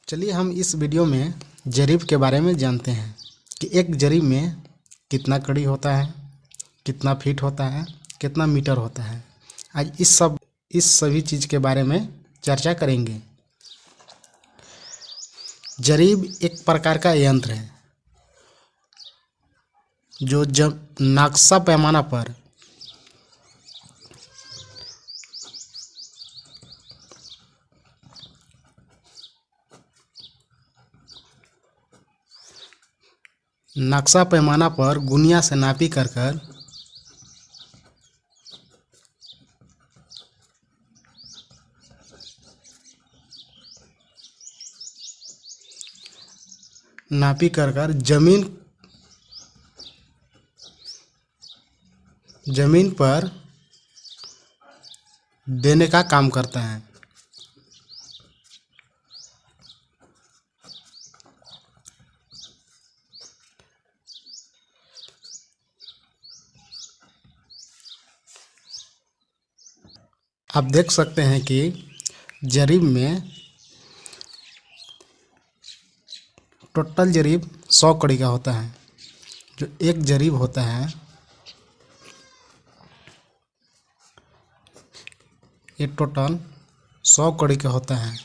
चलिए हम इस वीडियो में जरीब के बारे में जानते हैं कि एक जरीब में कितना कड़ी होता है, कितना फीट होता है, कितना मीटर होता है। आज इस सभी चीज़ के बारे में चर्चा करेंगे। जरीब एक प्रकार का यंत्र है जो जब नक्शा पैमाना पर गुनिया से नापी कर जमीन पर देने का काम करता है। आप देख सकते हैं कि जरीब में टोटल जरीब 100 कड़ी का होता है। जो एक जरीब होता है ये टोटल 100 कड़ी का होता है,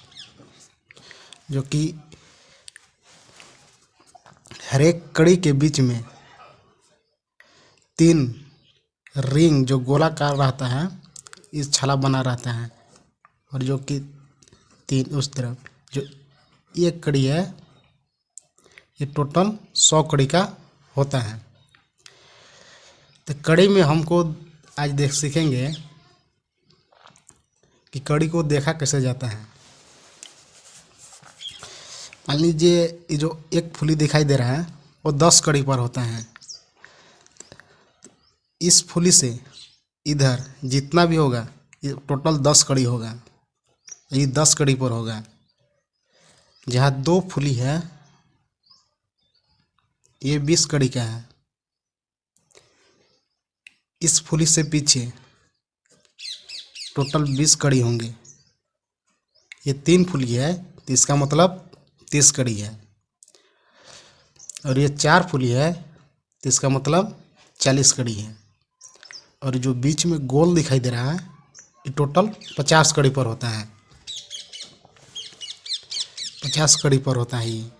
जो कि हर एक कड़ी के बीच में 3 रिंग जो गोलाकार रहता है इस छाला बना रहता है, और जो कि 3 उस तरफ जो एक कड़ी है ये टोटल 100 कड़ी का होता है। तो कड़ी में हमको आज सीखेंगे कि कड़ी को देखा कैसे जाता है। मान लीजिए ये जो एक फुली दिखाई दे रहा है वो 10 कड़ी पर होता है। इस फुली से इधर जितना भी होगा ये टोटल 10 कड़ी होगा। ये 10 कड़ी पर होगा। जहाँ 2 फुली है ये 20 कड़ी का है। इस फुली से पीछे टोटल 20 कड़ी होंगे। ये 3 फुली है तो इसका मतलब 30 कड़ी है, और ये 4 फुली है तो इसका मतलब 40 कड़ी है, और जो बीच में गोल दिखाई दे रहा है ये टोटल 50 कड़ी पर होता है। 50 कड़ी पर होता है ये।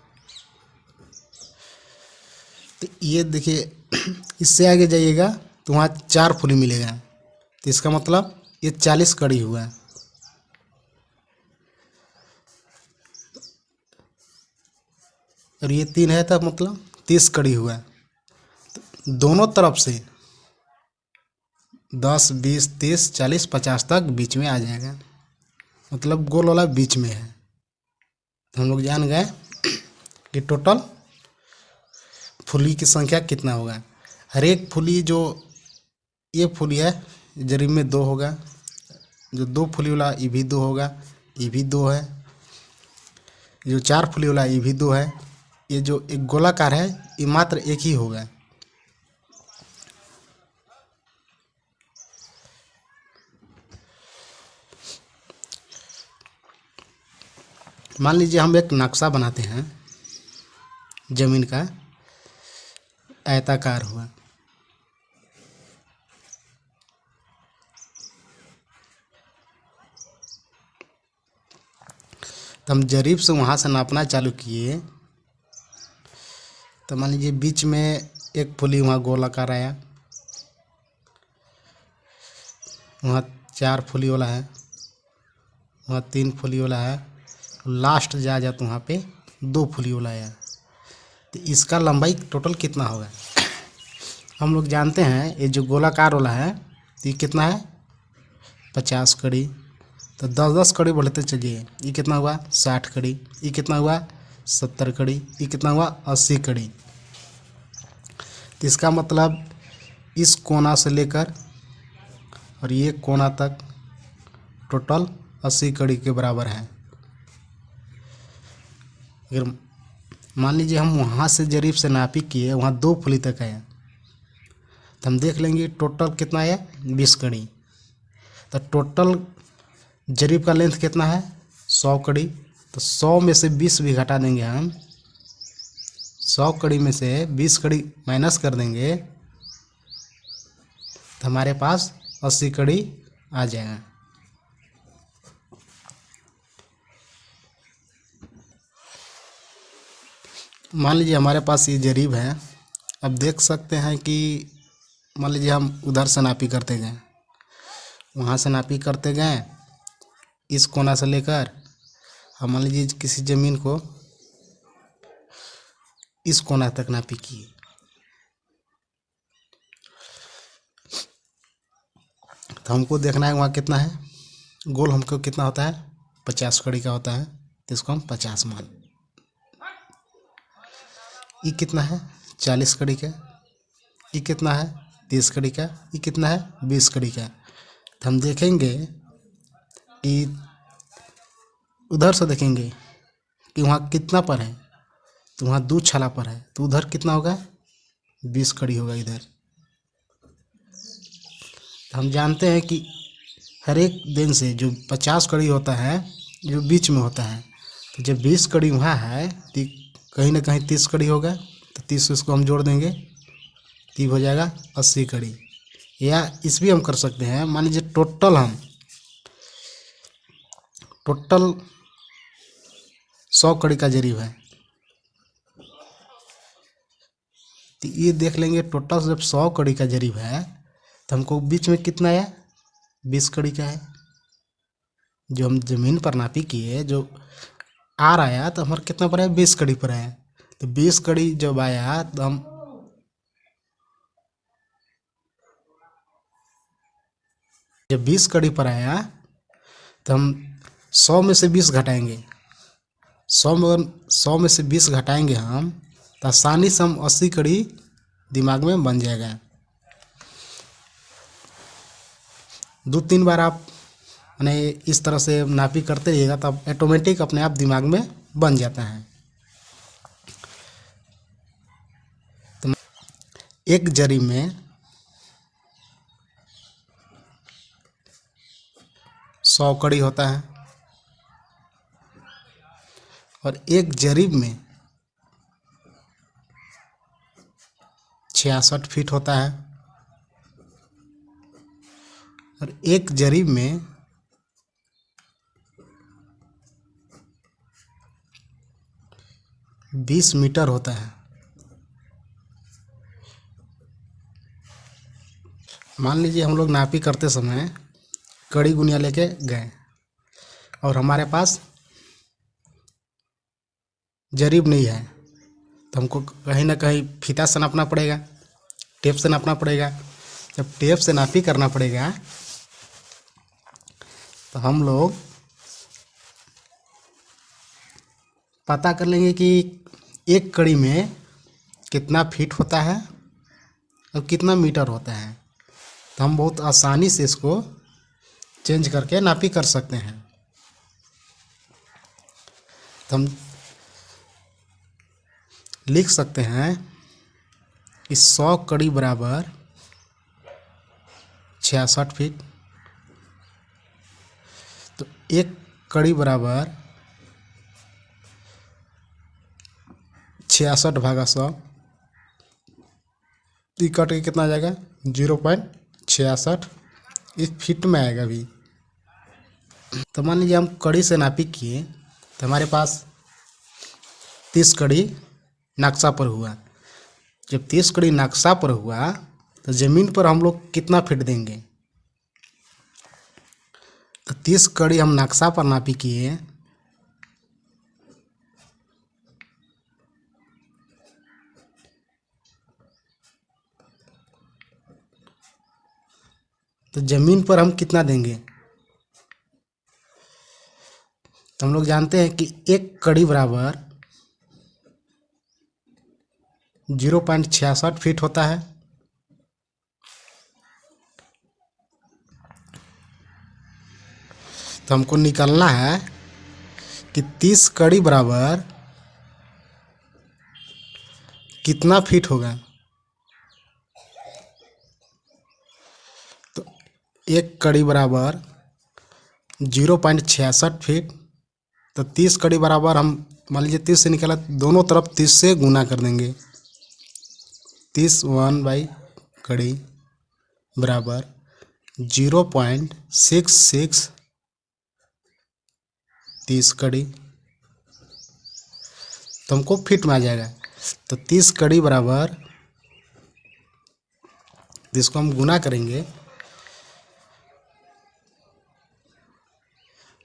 तो ये देखिए इससे आगे जाइएगा तो वहाँ 4 फुली मिलेगा, तो इसका मतलब ये 40 कड़ी हुआ। और ये 3 है तो मतलब 30 कड़ी हुआ। तो दोनों तरफ से 10, 20, 30, 40, 50 तक बीच में आ जाएगा, मतलब गोल वाला बीच में है। तो हम लोग जान गए कि टोटल फुली की संख्या कितना होगा। हर एक फुली जो ये फुली है जरीब में 2 होगा, जो 2 फुली वाला ये भी 2 होगा, ये भी 2 है। जो 4 फुली वाला ये भी 2 है। ये जो एक गोलाकार है ये मात्र एक ही होगा। मान लीजिए हम एक नक्शा बनाते हैं जमीन का, आयताकार हुआ। तो हम जरीब से वहाँ से नापना चालू किए। तो मान लीजिए बीच में एक फुली वहाँ गोलाकार आया, वहाँ 4 फुली वाला है, वहाँ 3 फुली वाला है, लास्ट जा तो वहाँ पे 2 फुली वाला आया। तो इसका लंबाई टोटल कितना होगा। हम लोग जानते हैं ये जो गोलाकार वाला है तो ये कितना है 50 कड़ी। तो 10-10 कड़ी बढ़ते चलिए, ये कितना हुआ 60 कड़ी, ये कितना हुआ 70 कड़ी, ये कितना हुआ 80 कड़ी। तो इसका मतलब इस कोना से लेकर और ये कोना तक टोटल 80 कड़ी के बराबर है। अगर मान लीजिए हम वहाँ से जरीब से नापी किए, वहाँ 2 फुली तक है, तो हम देख लेंगे टोटल कितना है 20 कड़ी। तो टोटल जरीब का लेंथ कितना है 100 कड़ी, तो 100 में से 20 भी घटा देंगे हम, 100 कड़ी में से 20 कड़ी माइनस कर देंगे तो हमारे पास 80 कड़ी आ जाएगा। मान लीजिए हमारे पास ये जरीब है। अब देख सकते हैं कि मान लीजिए हम उधर से नापी करते गए, वहाँ से नापी करते गए, इस कोना से लेकर हम मान लीजिए किसी ज़मीन को इस कोना तक नापी किए, तो हमको देखना है वहाँ कितना है। गोल हमको कितना होता है, 50 कड़ी का होता है, तो इसको हम 50 मान। ये कितना है, 40 कड़ी का। ये कितना है, 30 कड़ी का। ये कितना है, 20 कड़ी का। तो हम देखेंगे कि उधर से देखेंगे कि वहाँ कितना पर है, तो वहाँ 2 छाला पर है, तो उधर कितना होगा, 20 कड़ी होगा इधर। तो हम जानते हैं कि हर एक दिन से जो 50 कड़ी होता है जो बीच में होता है, तो जब 20 कड़ी वहाँ है तो कहीं ना कहीं 30 कड़ी होगा, तो 30 इसको हम जोड़ देंगे, तो हो जाएगा 80 कड़ी। या इस भी हम कर सकते हैं, मान लीजिए टोटल 100 कड़ी का जरीब है, तो ये देख लेंगे टोटल जब 100 कड़ी का जरीब है तो हमको बीच में कितना है, 20 कड़ी का है। जो हम ज़मीन पर नापी किए, जो आर आया तो हमारा कितना पर है, 20 कड़ी पर है। तो 20 कड़ी जब आया तो हम जब 20 कड़ी पर आया तो हम 100 में से 20 घटाएंगे। 100 में से 20 घटाएंगे हम, तो आसानी से हम 80 कड़ी दिमाग में बन जाएगा। 2-3 बार आप मैंने इस तरह से नापी करते रहिएगा तब ऑटोमेटिक अपने आप दिमाग में बन जाता है। तो एक जरीब में 100 कड़ी होता है और एक जरीब में 66 फीट होता है और एक जरीब में 20 मीटर होता है। मान लीजिए हम लोग नापी करते समय कड़ी गुनिया लेके गए और हमारे पास जरीब नहीं है, तो हमको कहीं ना कहीं फीता से नापना पड़ेगा, टेप से नापना पड़ेगा। जब टेप से नापी करना पड़ेगा तो हम लोग पता कर लेंगे कि एक कड़ी में कितना फीट होता है और कितना मीटर होता है, तो हम बहुत आसानी से इसको चेंज करके नापी कर सकते हैं। तो हम लिख सकते हैं कि 100 कड़ी बराबर 66 फीट, तो एक कड़ी बराबर 66/100, कट के कितना आ जाएगा, 0.66 इस फीट में आएगा अभी। तो मान लीजिए हम कड़ी से नापी किए तो हमारे पास 30 कड़ी नक्शा पर हुआ। जब 30 कड़ी नक्शा पर हुआ तो ज़मीन पर हम लोग कितना फीट देंगे, तो 30 कड़ी हम नक्शा पर नापी किए तो ज़मीन पर हम कितना देंगे, तो हम लोग जानते हैं कि एक कड़ी बराबर 0.66 फीट होता है। तो हमको निकालना है कि 30 कड़ी बराबर कितना फीट होगा, तो एक कड़ी बराबर 0.66 फीट, तो 30 कड़ी बराबर हम मान लीजिए 30 से निकाला, दोनों तरफ 30 से गुना कर देंगे। 30 1 बाई कड़ी बराबर 0.66 30 कड़ी, तो हमको फिट में आ जाएगा। तो 30 कड़ी बराबर, जिसको हम गुना करेंगे,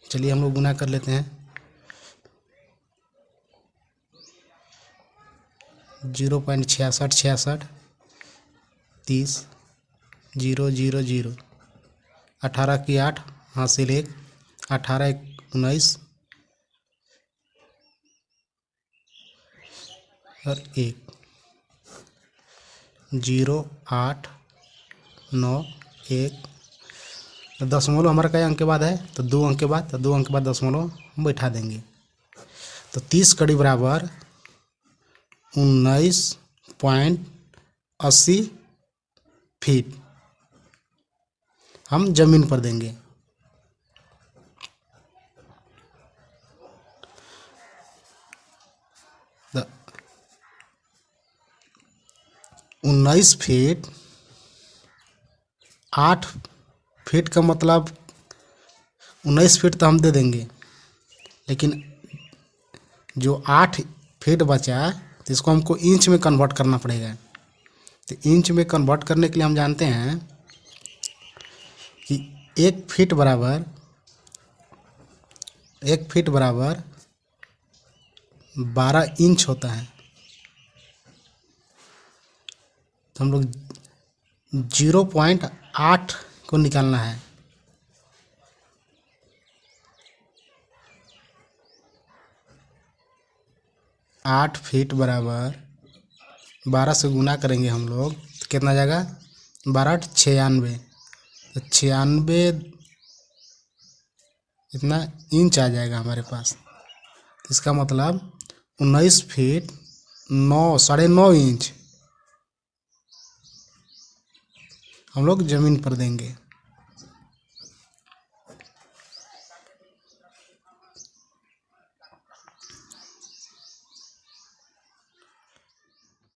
चलिए हम लोग गुना कर लेते हैं। 0.6666 30 0 0 0 18 की 8 हासिल 1 18 19 और 1 0 8 9 1। दशमलव हमारा कई अंक के बाद है, तो 2 अंक के बाद, तो 2 अंक के बाद दशमलव हम बैठा देंगे। तो 30 कड़ी बराबर 19.80 फीट हम जमीन पर देंगे। तो 19 फीट 8 फीट का मतलब 19 फीट तो हम दे देंगे, लेकिन जो 8 फीट बचा तो इसको हमको इंच में कन्वर्ट करना पड़ेगा। तो इंच में कन्वर्ट करने के लिए हम जानते हैं कि 1 फीट बराबर 12 इंच होता है। तो हम लोग 0.8 को निकालना है। 8 फीट बराबर 12 से गुना करेंगे हम लोग, तो कितना आ जाएगा? 12 96, तो 96 इतना इंच आ जाएगा हमारे पास। इसका मतलब 19 फीट 9 9.5 इंच हम लोग ज़मीन पर देंगे।